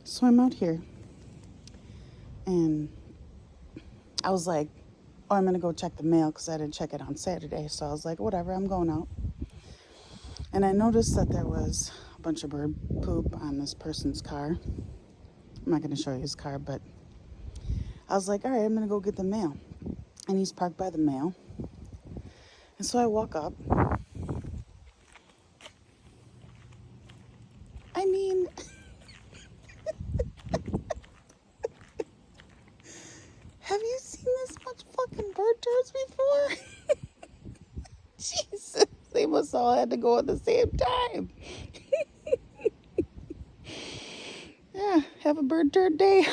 So I'm out here, and I was like, oh, I'm going to go check the mail because I didn't check it on Saturday. So I was like, whatever, I'm going out. And I noticed that there was a bunch of bird poop on this person's car. I'm not going to show you his car, but I was like, all right, I'm going to go get the mail. And he's parked by the mail. And so I walk up. I mean, have you seen this much fucking bird turds before? Jesus, they must all had to go at the same time. Yeah, have a bird turd day.